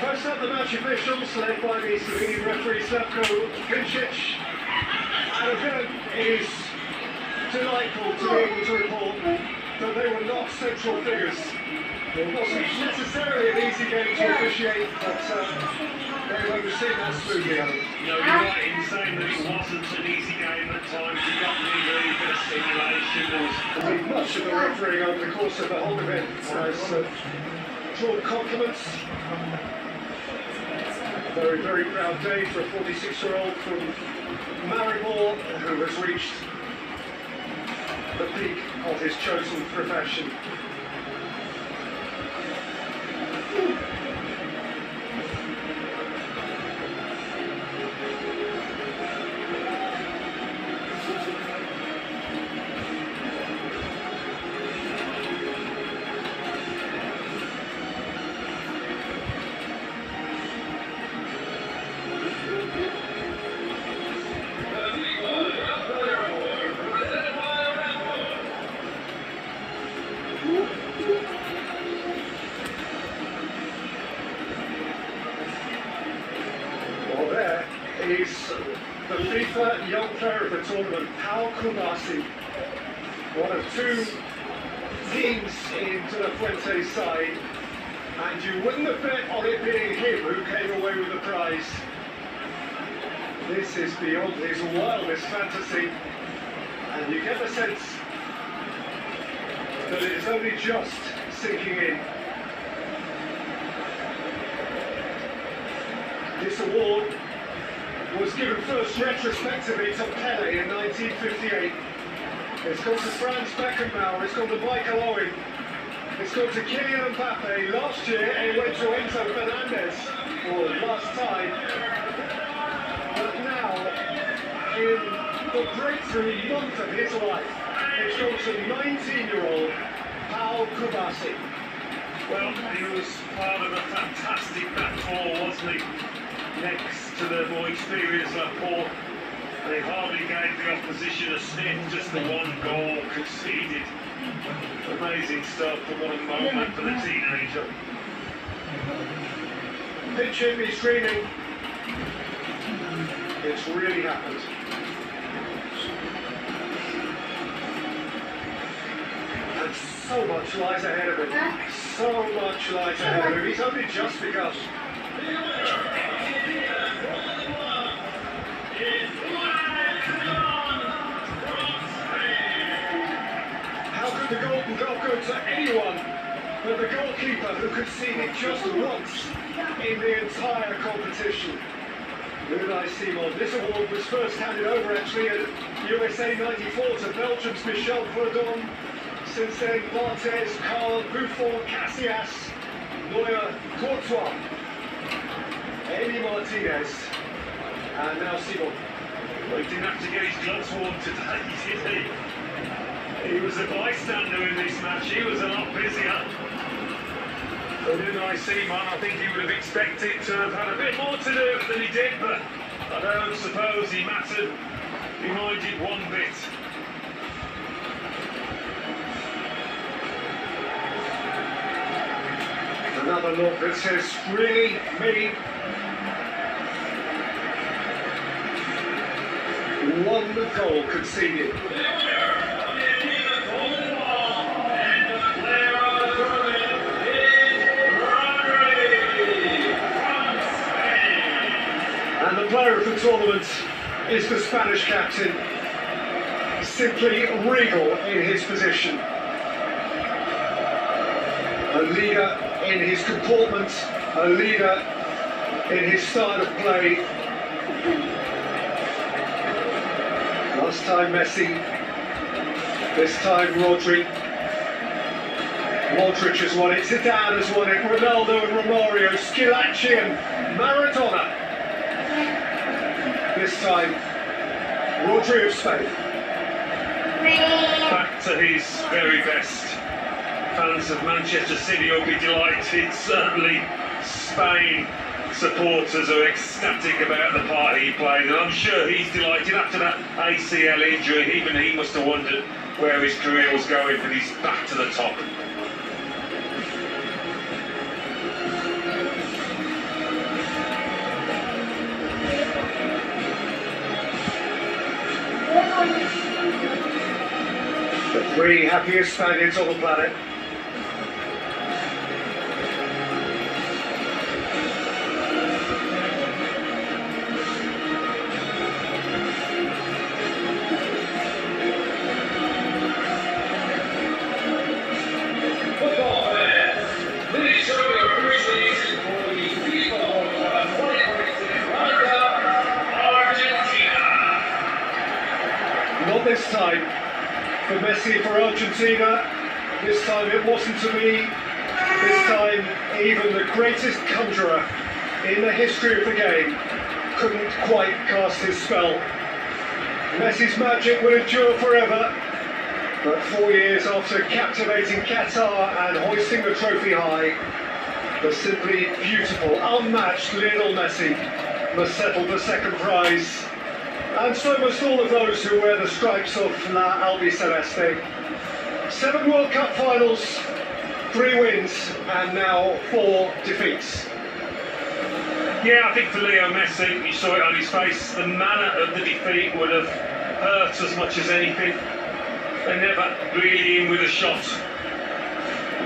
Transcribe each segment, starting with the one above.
First up, the match officials, led by the Slovenian referee Slavko Vincic. And again, it is delightful to be able to report that they were not central figures. It wasn't necessarily an easy game to officiate, but they overseen that smoothly. No, you're right in saying that it wasn't an easy game at times. You got really good stimulation. Indeed, much of the refereeing over the course of the whole event has drawn compliments. A very, very proud day for a 46-year-old from Maribor who has reached the peak of his chosen profession. Well, there is the FIFA Young Player of the Tournament, Pau Kubasi, one of two teams in De La Fuente's side, and you wouldn't have bet on it being him who came away with the prize. This is beyond his wildest fantasy, and you get the sense that it is only just sinking in. This award was given first retrospectively to Pele in 1958. It's gone to Franz Beckenbauer, it's gone to Michael Owen, it's gone to Kylian Mbappe. Last year it went to Enzo Fernandez, or last time. But now, in the breakthrough month of his life, it's gone to 19-year-old Pau Kubasi. Well, he was part of a fantastic back four, wasn't he? Next to the more experienced Laporte, they hardly gave the opposition a sniff, just the one goal conceded. Amazing stuff, but what a moment for the teenager. Pitching, he's dreaming. It's really happened. And so much lies ahead of him. So much lies ahead of him. He's only just begun. How could the Golden Glove go to anyone but the goalkeeper who conceded just once in the entire competition? Unai Simon. This award was first handed over actually at USA 94 to Belgium's Michel Verdon. Since then, Barthez, Carl, Buffon, Casillas, Neuer, Courtois, Emi Martinez, and now Simon. Well, he didn't have to get his gloves worn today, did he? He was a bystander in this match, he was a lot busier. But Unai Simon, I think he would have expected to have had a bit more to do than he did, but I don't suppose he mattered behind it one bit. Another look that says, really, me? One goal conceded. And the player of the tournament is the Spanish captain, simply regal in his position. A leader in his comportment, a leader in his style of play. Last time Messi, this time Rodri. Modric has won it, Zidane has won it, Ronaldo and Romario, Schillaci and Maradona. This time, Rodri of Spain. Back to his very best. Fans of Manchester City will be delighted. Certainly Spain supporters are ecstatic about the part he played, and I'm sure he's delighted after that ACL injury. Even he must have wondered where his career was going, but he's back to the top. Three happiest Spaniards on the planet. Football fans, this show your appreciation for the FIFA World Cup 2026 Argentina. Not this time. For Messi, for Argentina, this time it wasn't to me. This time, even the greatest conjurer in the history of the game couldn't quite cast his spell. Messi's magic will endure forever, but 4 years after captivating Qatar and hoisting the trophy high, the simply beautiful, unmatched Lionel Messi must settle for second prize. And so must all of those who wear the stripes of La Albiceleste. 7 World Cup finals, 3 wins, and now 4 defeats. Yeah, I think for Leo Messi, you saw it on his face, the manner of the defeat would have hurt as much as anything. They're never really in with a shot,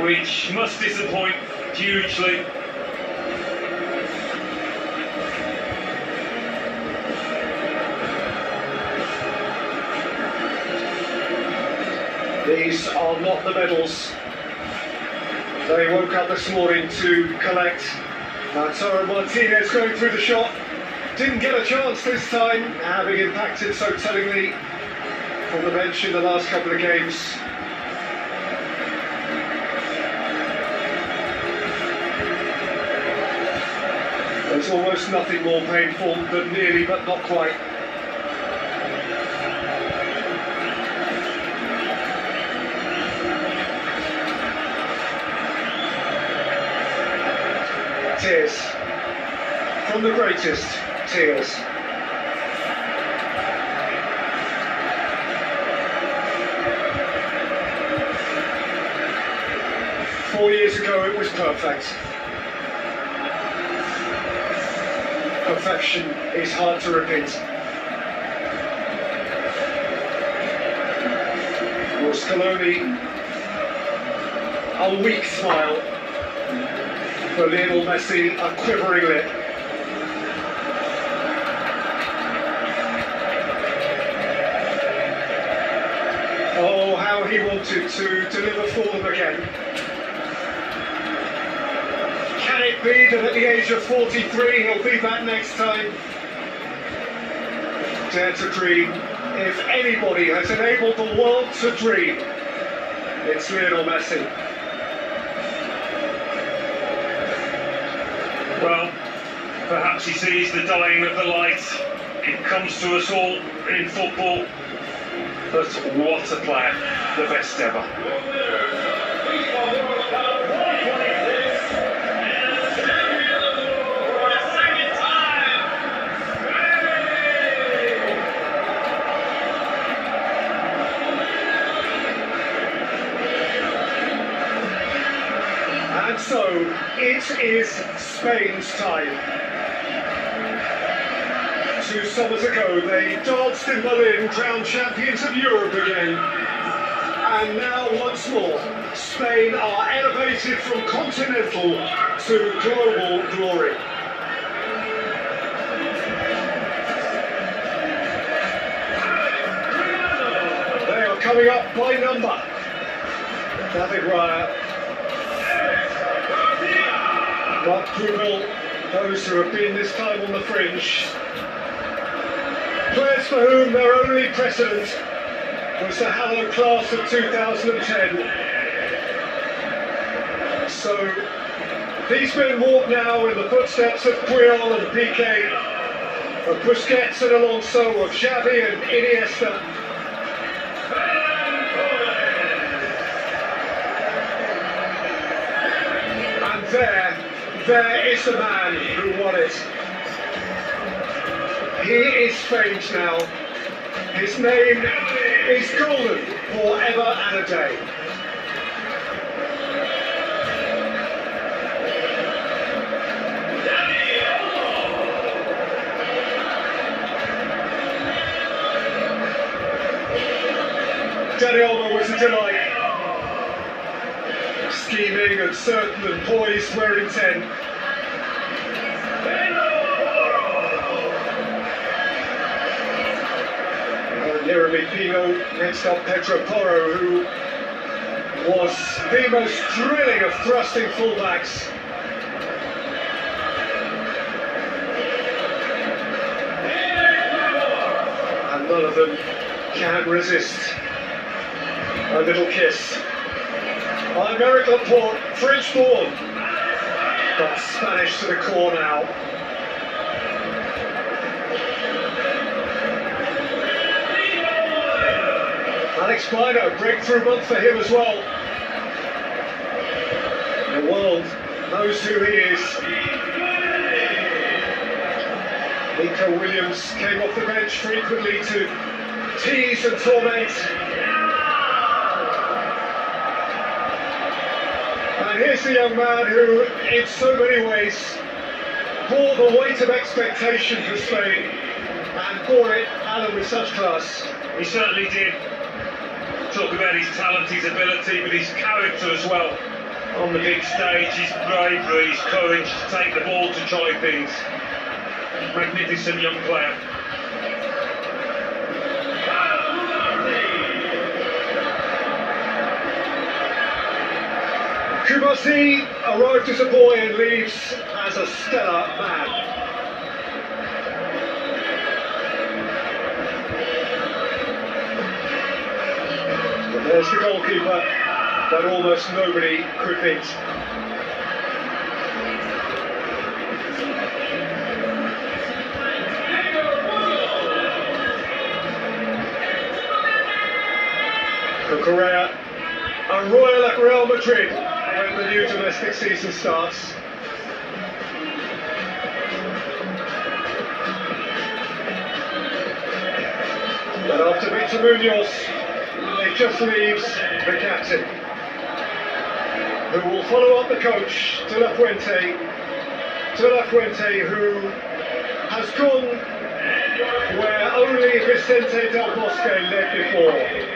which must disappoint hugely. These are not the medals they woke up this morning to collect. Lautaro Martinez going through the shot. Didn't get a chance this time, having impacted so tellingly from the bench in the last couple of games. There's almost nothing more painful than nearly but not quite. Tears. From the greatest, tears. Four years ago it was perfect. Perfection is hard to repeat. For Scaloni, a weak smile. For Lionel Messi, a quivering lip. Oh, how he wanted to deliver for them again. Can it be that at the age of 43 he'll be back next time? Dare to dream. If anybody has enabled the world to dream, it's Lionel Messi. Well, perhaps he sees the dying of the light. It comes to us all in football. But what a player, the best ever. And so, it is Spain's time. 2 summers ago, they danced in Berlin, crowned champions of Europe again. And now, once more, Spain are elevated from continental to global glory. They are coming up by number. David Raya. Mark Krugel, those who have been this time on the fringe. Players for whom their only precedent was the hallowed class of 2010. So, these men walk now in the footsteps of Puyol and Piqué, of Busquets and Alonso, of Xavi and Iniesta. And there is the man who won it. He is famous now. His name is golden forever and a day. Expelliarmus was a delight. Scheming and certain and poised where intent. Jeremy Pino, next up Pedro Porro, who was the most thrilling of thrusting fullbacks. And none of them can resist a little kiss. Aymeric Laporte, French born, but Spanish to the core now. Alex Bino, breakthrough month for him as well. The world knows who he is. Nico Williams came off the bench frequently to tease and torment. And here's the young man who, in so many ways, bore the weight of expectation for Spain, and bore it, Alan, with such class. He certainly did. Talk about his talent, his ability, but his character as well. On the big stage, his bravery, his courage to take the ball to try things. Magnificent young player. Kubasi arrived as a boy and leaves as a stellar man. There's the goalkeeper that almost nobody could beat. Correa, a royal at Real Madrid when the new domestic season starts. But after Victor Munoz, it just leaves the captain, who will follow up the coach, De La Fuente, who has gone where only Vicente Del Bosque led before.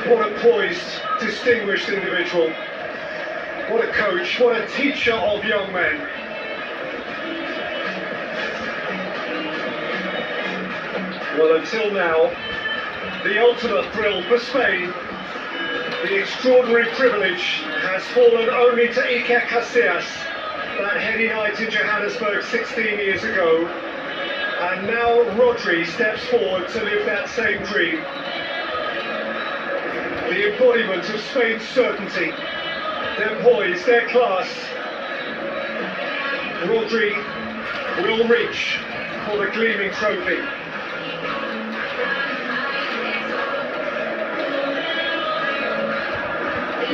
What a poised, distinguished individual. What a coach, what a teacher of young men. Well, until now, the ultimate thrill for Spain, the extraordinary privilege has fallen only to Iker Casillas, that heady night in Johannesburg 16 years ago. And now Rodri steps forward to live that same dream. The embodiment of Spain's certainty, their poise, their class. Rodri will reach for the gleaming trophy.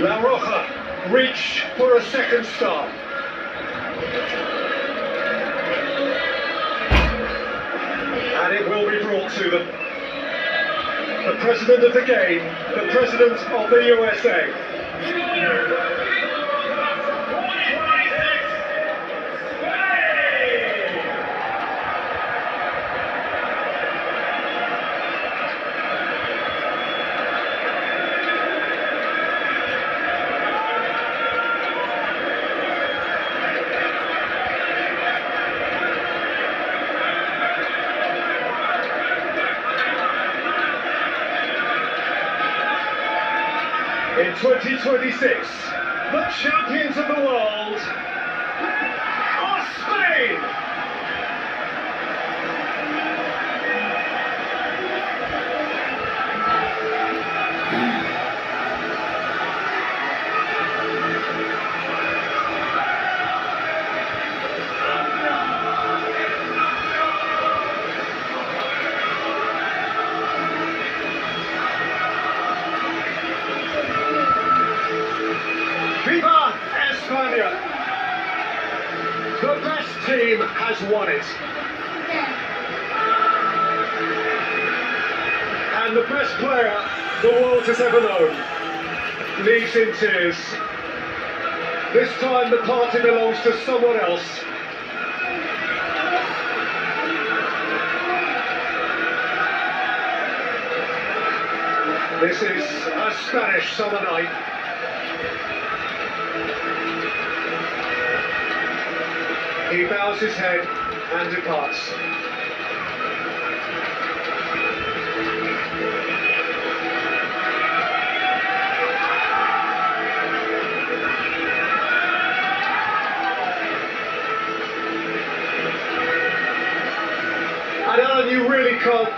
La Roja reach for a second star. And it will be brought to them. The president of the game, the president of the USA. In 2026, the champions of the world are Spain! Viva España! The best team has won it. And the best player the world has ever known leaves in tears. This time the party belongs to someone else. This is a Spanish summer night. He bows his head and departs. And Alan, you really can't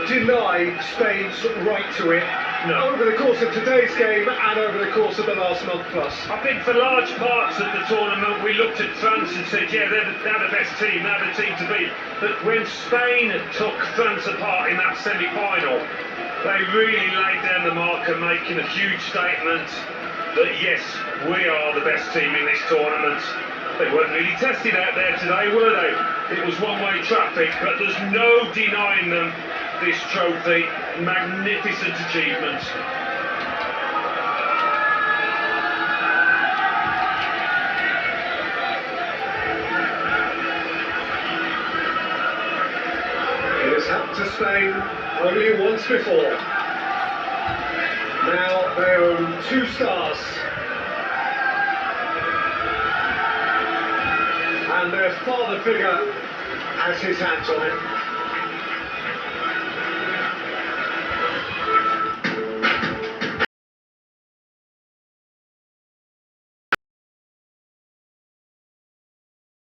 deny Spain's right to it. No. Over the course of today's game and over the course of the last month plus. I think for large parts of the tournament we looked at France and said, yeah, they're the best team, they're the team to beat. But when Spain took France apart in that semi-final, they really laid down the marker, making a huge statement that yes, we are the best team in this tournament. They weren't really tested out there today, were they? It was one-way traffic, but there's no denying them this trophy. Magnificent achievement. It has happened to Spain only once before. Now they own 2 stars. And their father figure has his hands on it.